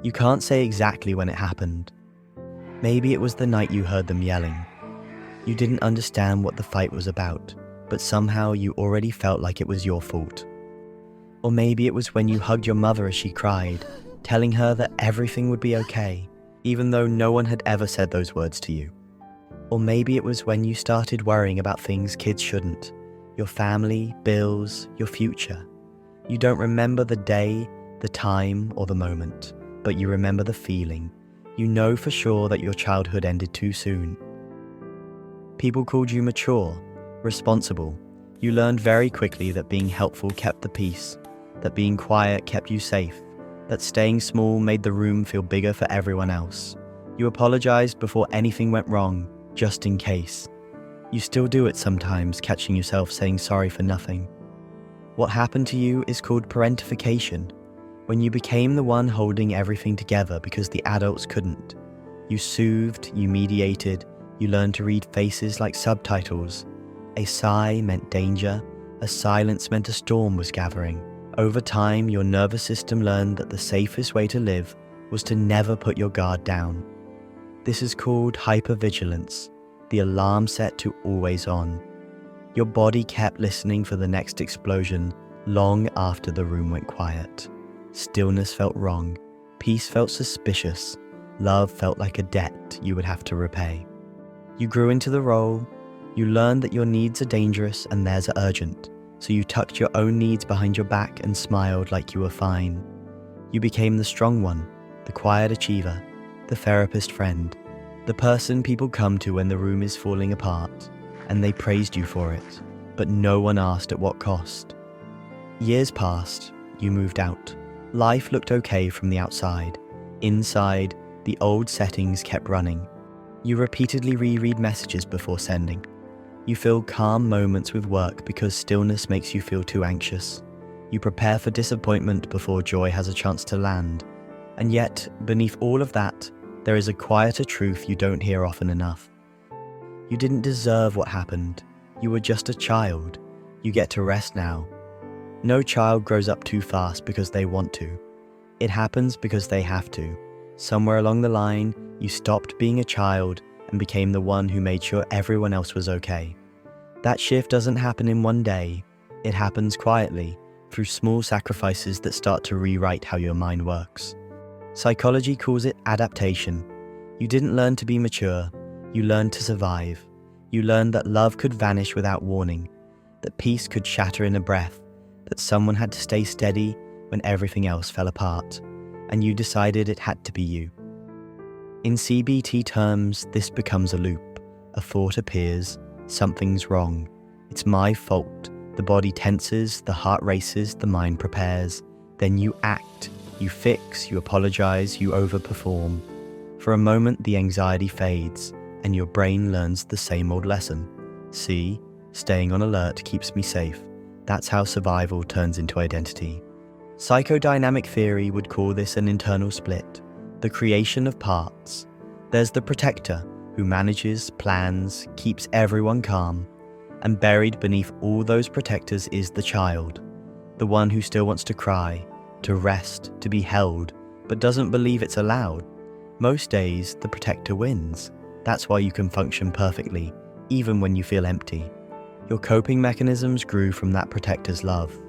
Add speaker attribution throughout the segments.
Speaker 1: You can't say exactly when it happened. Maybe it was the night you heard them yelling. You didn't understand what the fight was about, but somehow you already felt like it was your fault. Or maybe it was when you hugged your mother as she cried, telling her that everything would be okay, even though no one had ever said those words to you. Or maybe it was when you started worrying about things kids shouldn't, your family, bills, your future. You don't remember the day, the time, or the moment, but you remember the feeling. You know for sure that your childhood ended too soon. People called you mature, responsible. You learned very quickly that being helpful kept the peace, that being quiet kept you safe, that staying small made the room feel bigger for everyone else. You apologized before anything went wrong, just in case. You still do it sometimes, catching yourself saying sorry for nothing. What happened to you is called parentification, when you became the one holding everything together because the adults couldn't. You soothed, you mediated, you learned to read faces like subtitles. A sigh meant danger, a silence meant a storm was gathering. Over time, your nervous system learned that the safest way to live was to never put your guard down. This is called hypervigilance, the alarm set to always on. Your body kept listening for the next explosion long after the room went quiet. Stillness felt wrong, peace felt suspicious, love felt like a debt you would have to repay. You grew into the role, you learned that your needs are dangerous and theirs are urgent, so you tucked your own needs behind your back and smiled like you were fine. You became the strong one, the quiet achiever, the therapist friend, the person people come to when the room is falling apart, and they praised you for it, but no one asked at what cost. Years passed, you moved out. Life looked okay from the outside. Inside, the old settings kept running. You repeatedly reread messages before sending. You fill calm moments with work because stillness makes you feel too anxious. You prepare for disappointment before joy has a chance to land. And yet, beneath all of that, there is a quieter truth you don't hear often enough. You didn't deserve what happened. You were just a child. You get to rest now. No child grows up too fast because they want to. It happens because they have to. Somewhere along the line, you stopped being a child and became the one who made sure everyone else was okay. That shift doesn't happen in one day. It happens quietly, through small sacrifices that start to rewrite how your mind works. Psychology calls it adaptation. You didn't learn to be mature. You learned to survive. You learned that love could vanish without warning, that peace could shatter in a breath, that someone had to stay steady when everything else fell apart, and you decided it had to be you. In CBT terms, this becomes a loop. A thought appears, something's wrong. It's my fault. The body tenses, the heart races, the mind prepares. Then you act, you fix, you apologize, you overperform. For a moment, the anxiety fades, and your brain learns the same old lesson. See, staying on alert keeps me safe. That's how survival turns into identity. Psychodynamic theory would call this an internal split, the creation of parts. There's the protector, who manages, plans, keeps everyone calm. And buried beneath all those protectors is the child, the one who still wants to cry, to rest, to be held, but doesn't believe it's allowed. Most days, the protector wins. That's why you can function perfectly, even when you feel empty. Your coping mechanisms grew from that protector's love.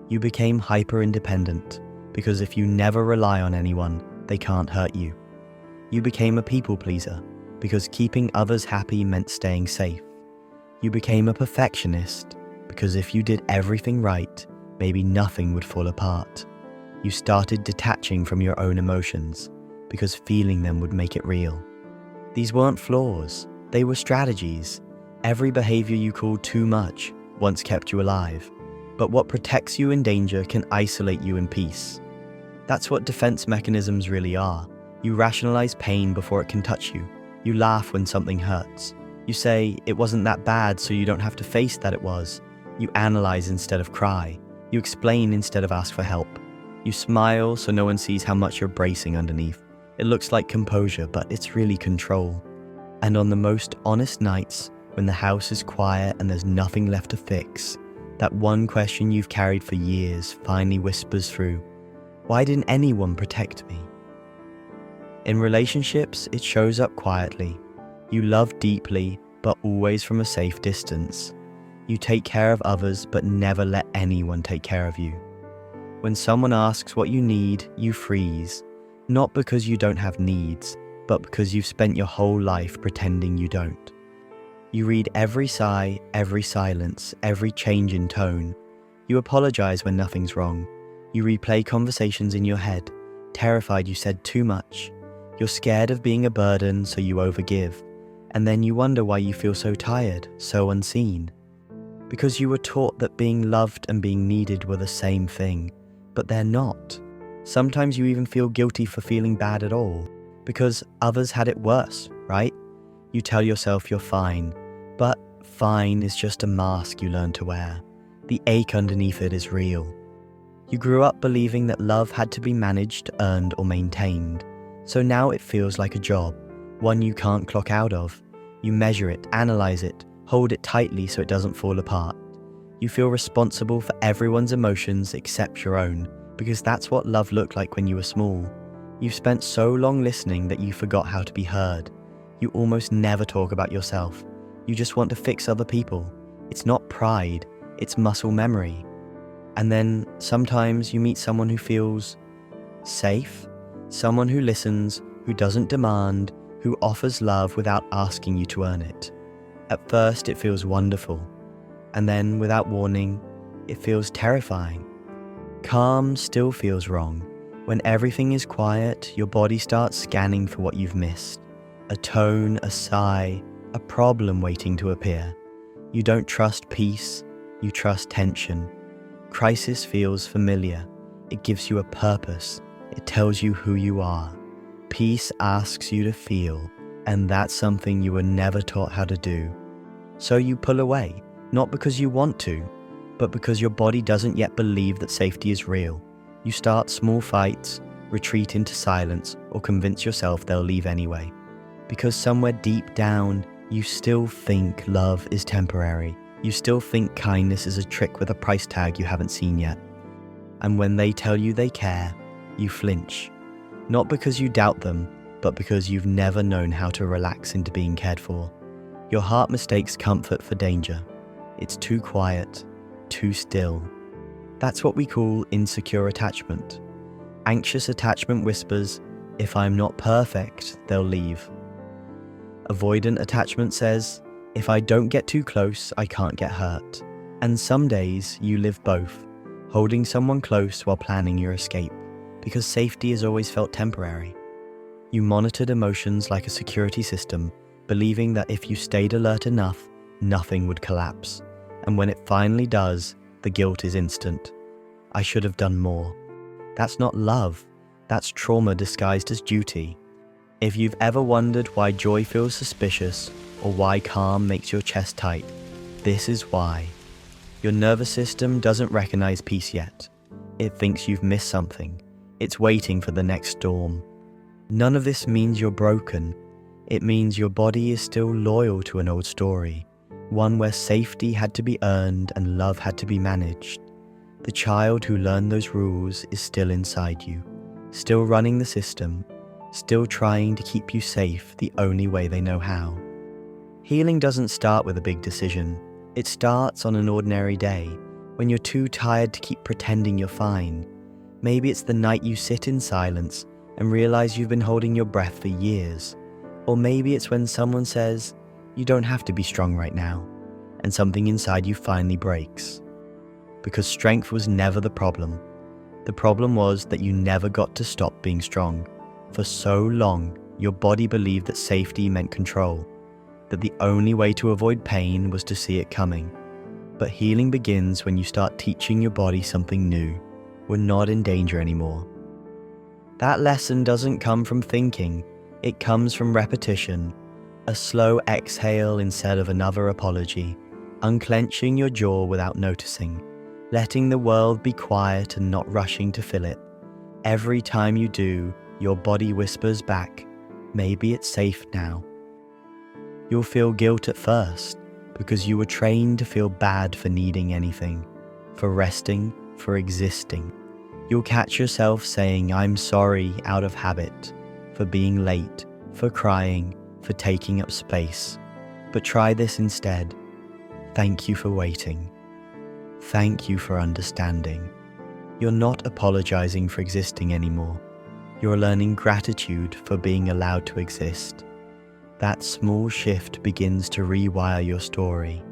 Speaker 1: You became hyper-independent, because if you never rely on anyone, they can't hurt you. You became a people pleaser, because keeping others happy meant staying safe. You became a perfectionist, because if you did everything right, maybe nothing would fall apart. You started detaching from your own emotions, because feeling them would make it real. These weren't flaws, they were strategies. Every behavior you called too much once kept you alive, but what protects you in danger can isolate you in peace. That's what defense mechanisms really are. You rationalize pain before it can touch you. You laugh when something hurts. You say, it wasn't that bad, so you don't have to face that it was. You analyze instead of cry. You explain instead of ask for help. You smile so no one sees how much you're bracing underneath. It looks like composure, but it's really control. And on the most honest nights, when the house is quiet and there's nothing left to fix, that one question you've carried for years finally whispers through, why didn't anyone protect me? In relationships, it shows up quietly. You love deeply, but always from a safe distance. You take care of others, but never let anyone take care of you. When someone asks what you need, you freeze. Not because you don't have needs, but because you've spent your whole life pretending you don't. You read every sigh, every silence, every change in tone. You apologize when nothing's wrong. You replay conversations in your head, terrified you said too much. You're scared of being a burden, so you overgive. And then you wonder why you feel so tired, so unseen. Because you were taught that being loved and being needed were the same thing, but they're not. Sometimes you even feel guilty for feeling bad at all, because others had it worse, right? You tell yourself you're fine, but fine is just a mask you learn to wear. The ache underneath it is real. You grew up believing that love had to be managed, earned, or maintained. So now it feels like a job, one you can't clock out of. You measure it, analyze it, hold it tightly so it doesn't fall apart. You feel responsible for everyone's emotions except your own, because that's what love looked like when you were small. You've spent so long listening that you forgot how to be heard. You almost never talk about yourself. You just want to fix other people. It's not pride, it's muscle memory. And then sometimes you meet someone who feels safe, someone who listens, who doesn't demand, who offers love without asking you to earn it. At first it feels wonderful, and then without warning, it feels terrifying. Calm still feels wrong. When everything is quiet, your body starts scanning for what you've missed. A tone, a sigh, a problem waiting to appear. You don't trust peace, you trust tension. Crisis feels familiar. It gives you a purpose. It tells you who you are. Peace asks you to feel, and that's something you were never taught how to do. So you pull away, not because you want to, but because your body doesn't yet believe that safety is real. You start small fights, retreat into silence, or convince yourself they'll leave anyway. Because somewhere deep down, you still think love is temporary. You still think kindness is a trick with a price tag you haven't seen yet. And when they tell you they care, you flinch. Not because you doubt them, but because you've never known how to relax into being cared for. Your heart mistakes comfort for danger. It's too quiet, too still. That's what we call insecure attachment. Anxious attachment whispers, if I'm not perfect, they'll leave. Avoidant attachment says, if I don't get too close, I can't get hurt. And some days you live both, holding someone close while planning your escape, because safety has always felt temporary. You monitored emotions like a security system, believing that if you stayed alert enough, nothing would collapse. And when it finally does, the guilt is instant. I should have done more. That's not love. That's trauma disguised as duty. If you've ever wondered why joy feels suspicious, or why calm makes your chest tight, this is why. Your nervous system doesn't recognize peace yet. It thinks you've missed something. It's waiting for the next storm. None of this means you're broken. It means your body is still loyal to an old story, one where safety had to be earned and love had to be managed. The child who learned those rules is still inside you, still running the system, still trying to keep you safe the only way they know how. Healing doesn't start with a big decision. It starts on an ordinary day, when you're too tired to keep pretending you're fine. Maybe it's the night you sit in silence and realize you've been holding your breath for years. Or maybe it's when someone says, you don't have to be strong right now, and something inside you finally breaks. Because strength was never the problem. The problem was that you never got to stop being strong. For so long, your body believed that safety meant control, that the only way to avoid pain was to see it coming. But healing begins when you start teaching your body something new. We're not in danger anymore. That lesson doesn't come from thinking, it comes from repetition. A slow exhale instead of another apology, unclenching your jaw without noticing, letting the world be quiet and not rushing to fill it. Every time you do, your body whispers back, maybe it's safe now. You'll feel guilt at first, because you were trained to feel bad for needing anything, for resting, for existing. You'll catch yourself saying, I'm sorry, out of habit, for being late, for crying, for taking up space. But try this instead. Thank you for waiting. Thank you for understanding. You're not apologizing for existing anymore. You're learning gratitude for being allowed to exist. That small shift begins to rewire your story,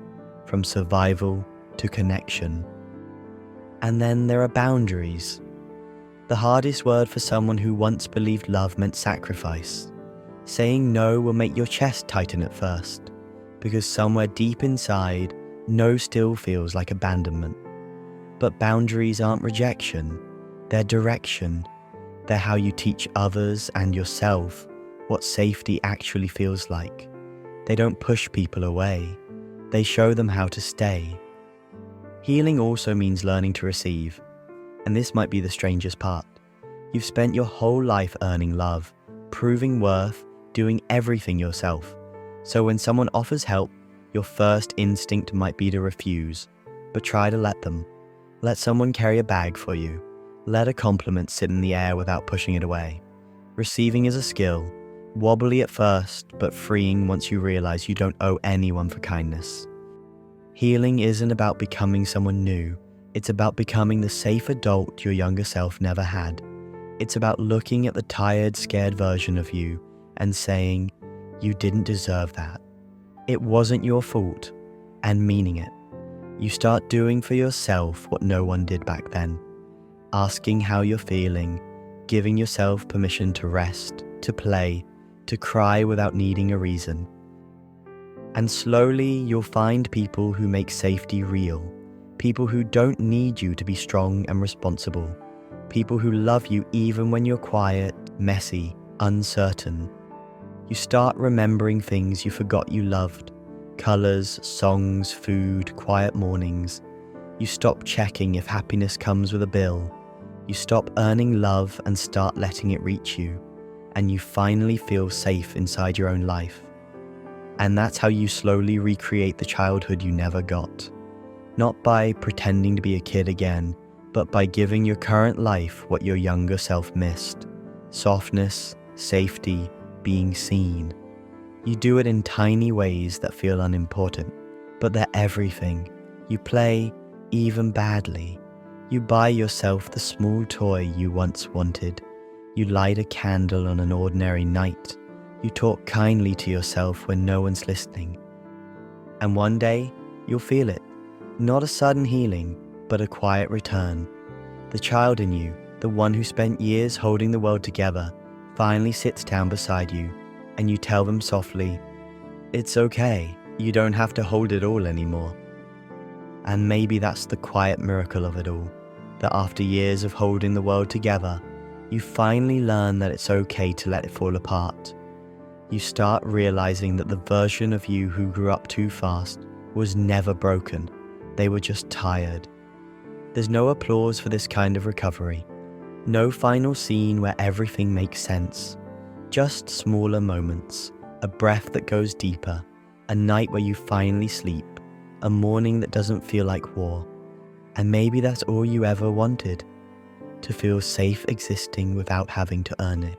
Speaker 1: from survival to connection. And then there are boundaries. The hardest word for someone who once believed love meant sacrifice. Saying no will make your chest tighten at first, because somewhere deep inside, no still feels like abandonment. But boundaries aren't rejection, they're direction. They're how you teach others and yourself what safety actually feels like. They don't push people away, they show them how to stay. Healing also means learning to receive, and this might be the strangest part. You've spent your whole life earning love, proving worth, doing everything yourself. So when someone offers help, your first instinct might be to refuse, but try to let them. Let someone carry a bag for you. Let a compliment sit in the air without pushing it away. Receiving is a skill, wobbly at first, but freeing once you realize you don't owe anyone for kindness. Healing isn't about becoming someone new. It's about becoming the safe adult your younger self never had. It's about looking at the tired, scared version of you and saying, you didn't deserve that. It wasn't your fault, and meaning it. You start doing for yourself what no one did back then. Asking how you're feeling, giving yourself permission to rest, to play, to cry without needing a reason. And slowly you'll find people who make safety real, people who don't need you to be strong and responsible, people who love you even when you're quiet, messy, uncertain. You start remembering things you forgot you loved, colors, songs, food, quiet mornings. You stop checking if happiness comes with a bill. You stop earning love and start letting it reach you, and you finally feel safe inside your own life. And that's how you slowly recreate the childhood you never got. Not by pretending to be a kid again, but by giving your current life what your younger self missed. Softness, safety, being seen. You do it in tiny ways that feel unimportant, but they're everything. You play, even badly. You buy yourself the small toy you once wanted. You light a candle on an ordinary night. You talk kindly to yourself when no one's listening. And one day, you'll feel it. Not a sudden healing, but a quiet return. The child in you, the one who spent years holding the world together, finally sits down beside you, and you tell them softly, it's okay, you don't have to hold it all anymore. And maybe that's the quiet miracle of it all, that after years of holding the world together, you finally learn that it's okay to let it fall apart. You start realizing that the version of you who grew up too fast was never broken, they were just tired. There's no applause for this kind of recovery. No final scene where everything makes sense. Just smaller moments, a breath that goes deeper, a night where you finally sleep, a morning that doesn't feel like war. And maybe that's all you ever wanted, to feel safe existing without having to earn it.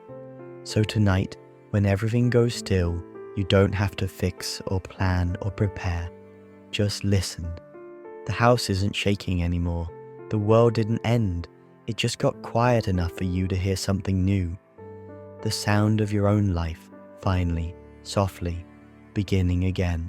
Speaker 1: So tonight, when everything goes still, you don't have to fix or plan or prepare. Just listen. The house isn't shaking anymore. The world didn't end. It just got quiet enough for you to hear something new. The sound of your own life, finally, softly, beginning again.